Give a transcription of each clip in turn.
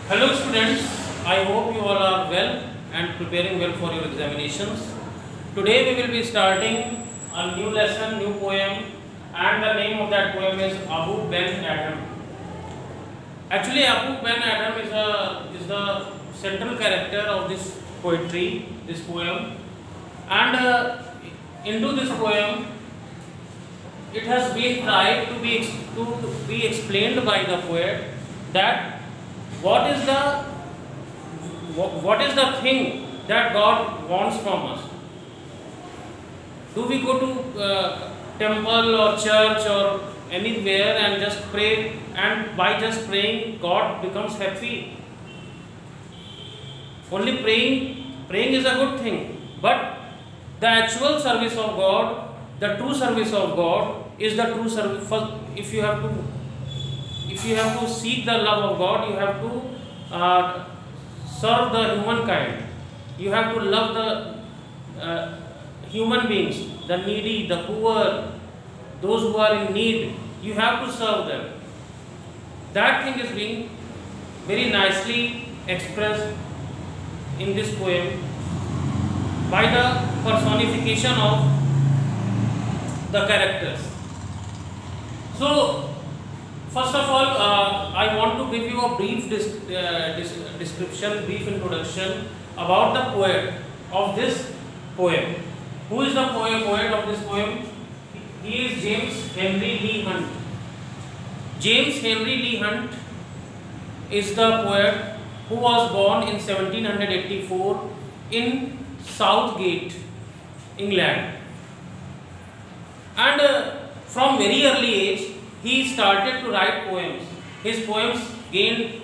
Hello students, I hope you all are well and preparing well for your examinations. Today we will be starting a new lesson, new poem, and the name of that poem is Abu Ben Adhem. Actually Abu Ben Adhem is the central character of this poetry, this poem, and into this poem it has been tried to be explained by the poet that what is the thing that God wants from us. Do we go to temple or church or anywhere and just pray, and by just praying God becomes happy? Only praying is a good thing, but the actual service of God, the true service of God is the true service. First, if you have to seek the love of God, you have to serve the humankind. You have to love the human beings, the needy, the poor, those who are in need. You have to serve them. That thing is being very nicely expressed in this poem by the personification of the characters. So, first of all, I want to give you a brief description, brief introduction about the poet of this poem. Who is the poet of this poem? He is James Henry Leigh Hunt. James Henry Leigh Hunt is the poet who was born in 1784 in Southgate, England. And from very early age, he started to write poems. His poems gained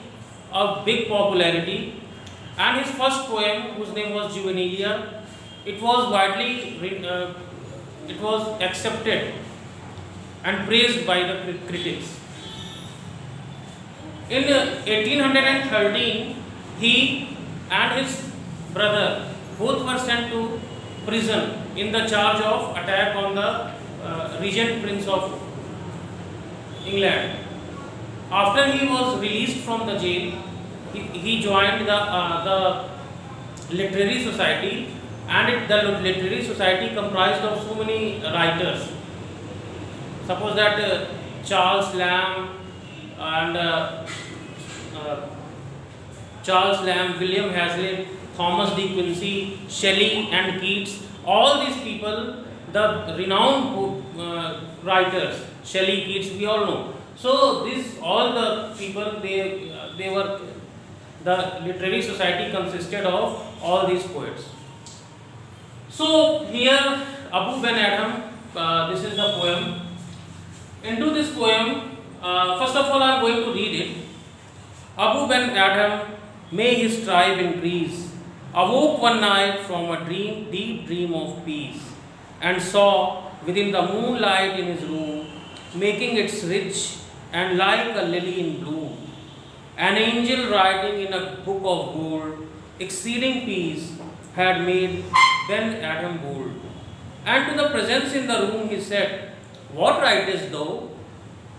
a big popularity, and his first poem, whose name was Juvenilia, it was accepted and praised by the critics. In 1813, he and his brother both were sent to prison in the charge of attack on the regent prince of England. After he was released from the jail, he joined the literary society, and the literary society comprised of so many writers. Suppose that Charles Lamb, William Hazlitt, Thomas D. Quincy, Shelley and Keats, all these people, the renowned writers, Shelley, Keats, we all know. So all the people, they were, the literary society consisted of all these poets. So here Abu Ben Adhem, this is the poem. Into this poem, first of all I am going to read it. Abu Ben Adhem, may his tribe increase, awoke one night from a deep dream of peace, and saw within the moonlight in his room, making its rich and like a lily in bloom, an angel writing in a book of gold, exceeding peace, had made Ben Adhem bold. And to the presence in the room he said, what writest thou?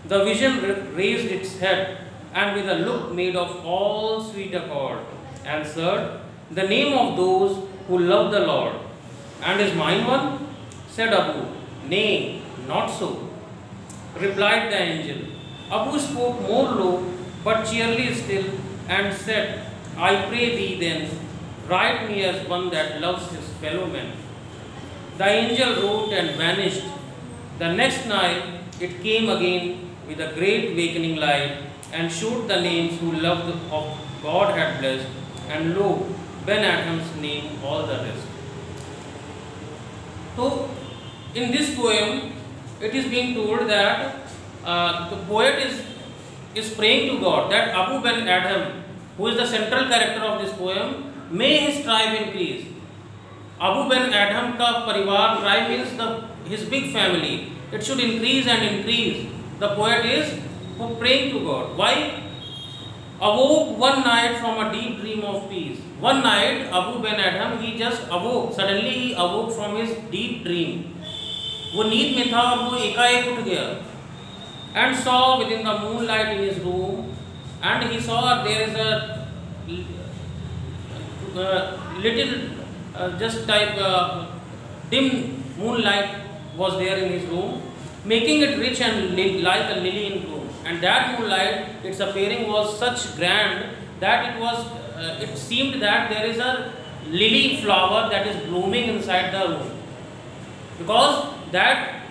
The vision raised its head, and with a look made of all sweet accord, answered, the name of those who love the Lord. And is mine one? Said Abu, nay, not so. Replied the angel. Abu spoke more low, but cheerily still, and said, I pray thee then, write me as one that loves his fellow men. The angel wrote and vanished. The next night it came again with a great awakening light, and showed the names who loved of God had blessed, and lo, Ben Adhem's name all the rest. So, in this poem, it is being told that the poet is praying to God that Abu Ben Adhem, who is the central character of this poem, may his tribe increase. Abu Ben Adhem ka parivar, tribe means his big family. It should increase and increase. The poet is praying to God. Why? Awoke one night from a deep dream of peace. One night, Abu Ben Adhem, he just awoke. Suddenly he awoke from his deep dream. वो नींद में था और वो एकाएक उठ गया. And saw within the moonlight in his room, and he saw there is little just type dim moonlight was there in his room, making it rich and like a lily in bloom. And that moonlight, its appearing was such grand that it seemed that there is a lily flower that is blooming inside the room, because that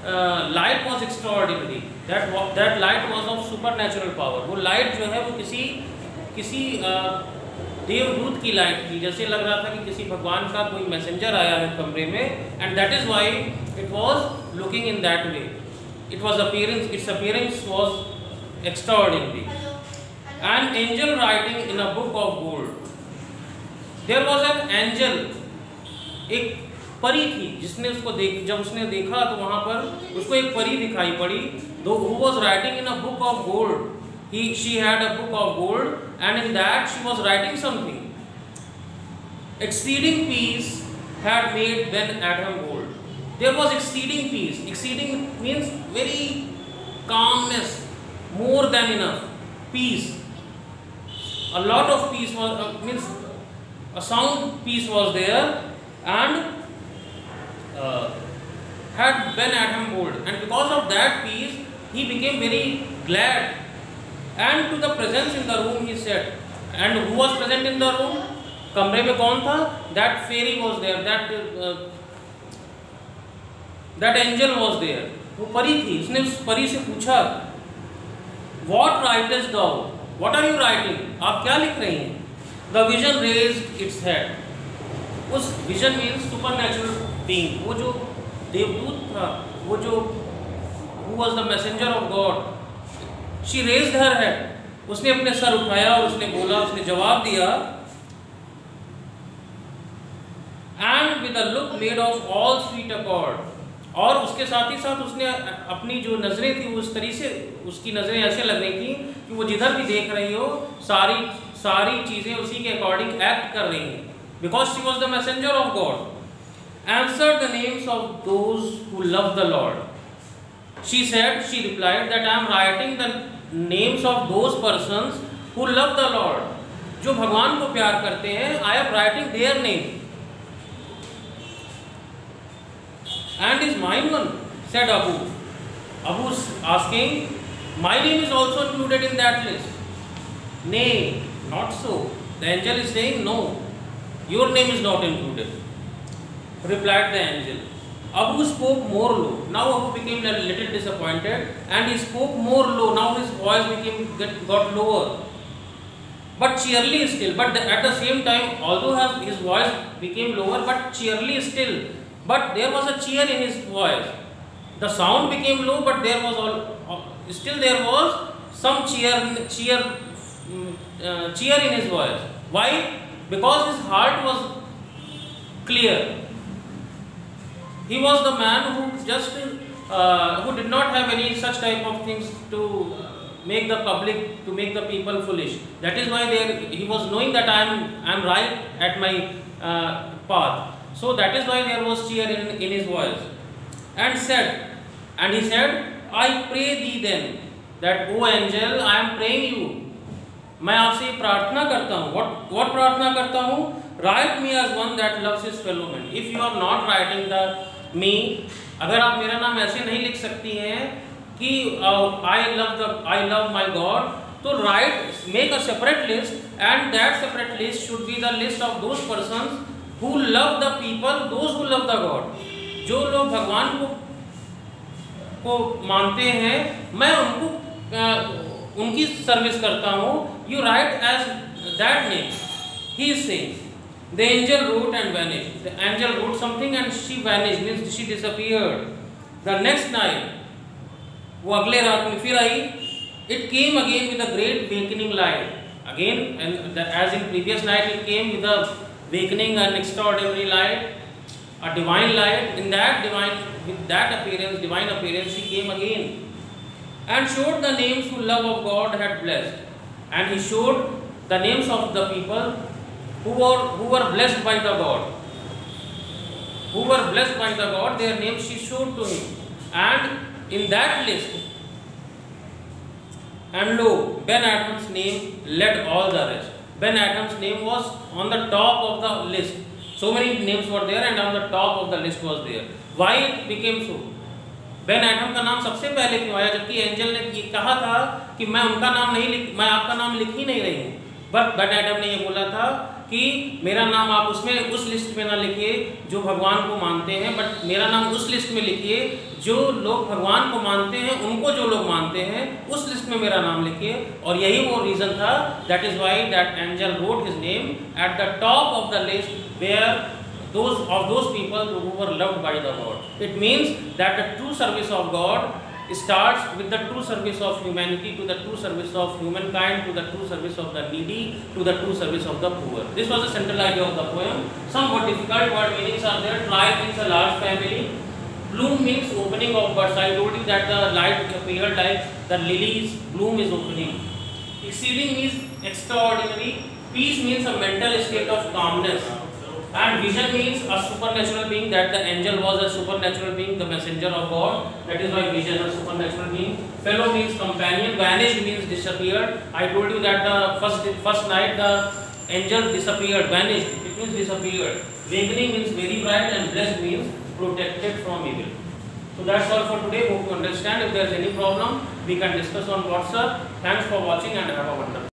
light was extraordinary. That light was of supernatural power. वो light जो है वो किसी देवदूत की light थी, जैसे लग रहा था कि किसी भगवान का कोई मैसेंजर आया है कमरे में. And that is why it was looking in that way. its appearance was extraordinary. An angel writing in a book of gold. There was an angel, एक परी थी जिसने उसको जब उसने देखा तो वहाँ पर उसको एक परी दिखाई पड़ी. Who was writing in a book of gold. She had a book of gold, and in that she was writing something. Exceeding peace had made Ben Adam bold. There was exceeding peace. Exceeding means very calmness, more than enough. Peace. A lot of peace was means a sound peace was there, and had Ben Adam bold, and because of that peace, he became very glad. And to the presence in the room he said, and who was present in the room? कमरे में कौन था? That fairy was there. That angel was there. वो परी थी. उसने उस परी से पूछा, What writest thou? What are you writing? आप क्या लिख रही हैं? The vision raised its head. उस vision means supernatural being. वो जो देवदूत था, वो जो who was the messenger of God. She raised her head. उसने अपने सर उठाया और उसने बोला, उसने जवाब दिया, and with a look made of all sweet accord. और उसके साथ ही साथ उसने अपनी जो नजरें थी उस तरीके से उसकी नजरें ऐसे लग रही थी कि वो जिधर भी देख रही हो सारी चीजें उसी के अकॉर्डिंग एक्ट कर रही हैं. Because she was the messenger of God. Answered the names of those who love the Lord. She replied that I am writing the names of those persons who love the Lord. जो भगवान को प्यार करते हैं, I am writing their name. And is mine one? Said Abu. Abu asking, my name is also included in that list. Nay, not so. The angel is saying, no, your name is not included. Replied the angel. Abu spoke more low. Now Abu became a little disappointed, and he spoke more low. Now his voice got lower, but cheerily still. But at the same time, although his voice became lower, but cheerily still. But there was a cheer in his voice. The sound became low, but there was some cheer in his voice. Why? Because his heart was clear. He was the man who did not have any such type of things to make the people foolish. That is why he was knowing that I am right at my path. So that is why there was cheer in his voice. And he said, I pray thee then, that O angel, I am praying you. मैं आपसे प्रार्थना करता हूँ. What प्रार्थना करता हूँ? Write me as one that loves his fellow man. If you are not writing me, अगर आप मेरा नाम ऐसे नहीं लिख सकती हैं कि I love my God, तो make a separate list, and that separate list should be the list of those persons who love the people, those who love the God. जो लोग भगवान को मानते हैं, मैं उनकी सर्विस करता हूँ. You write as that name. He is saying. The angel wrote and vanished. The angel wrote something and she vanished, means she disappeared. The next night, वो अगले रात में फिर आई. It came again with a great awakening light. Again, and as in previous night, it came with a awakening and extraordinary light, a divine light. With that divine appearance, she came again and showed the names who love of God had blessed. And he showed the names of the people who were blessed by the God. Who were blessed by the God, their names she showed to him. And in that list, and lo, Ben Adham's name led all the rest. Ben Adham's name was on the top of the list. So many names were there and on the top of the list was there. Why it became so? Ben Adam का नाम सबसे पहले क्यों आया, जबकि angel ने ये कहा था कि मैं उनका नाम नहीं लिख, मैं आपका नाम लिख ही नहीं रही हूँ, बट बेन एडम ने ये बोला था कि मेरा नाम आप उसमें उस लिस्ट में ना लिखिए जो भगवान को मानते हैं, बट मेरा नाम उस लिस्ट में लिखिए जो लोग भगवान को मानते हैं, उनको जो लोग मानते हैं उस लिस्ट में मेरा नाम लिखिए। और यही वो रीज़न था, that is why that angel wrote his name at the top of the list where those people who were loved by the God. It means that the true service of God starts with the true service of humanity, to the true service of humankind, to the true service of the needy, to the true service of the poor. This was the central idea of the poem. Somewhat difficult word meanings are there. Tribe means a large family. Bloom means opening of buds. I told you that the light appeared like the lilies. Bloom is opening. Exceeding means extraordinary. Peace means a mental state of calmness. And vision means a supernatural being, that the angel was a supernatural being, the messenger of God. That is why vision is a supernatural being. Fellow means companion. Vanished means disappeared. I told you that the first night the angel disappeared, vanished. It means disappeared. Awakening means very bright, and blessed means protected from evil. So that's all for today. Hope you understand. If there is any problem, we can discuss on WhatsApp. Thanks for watching and have a wonderful day.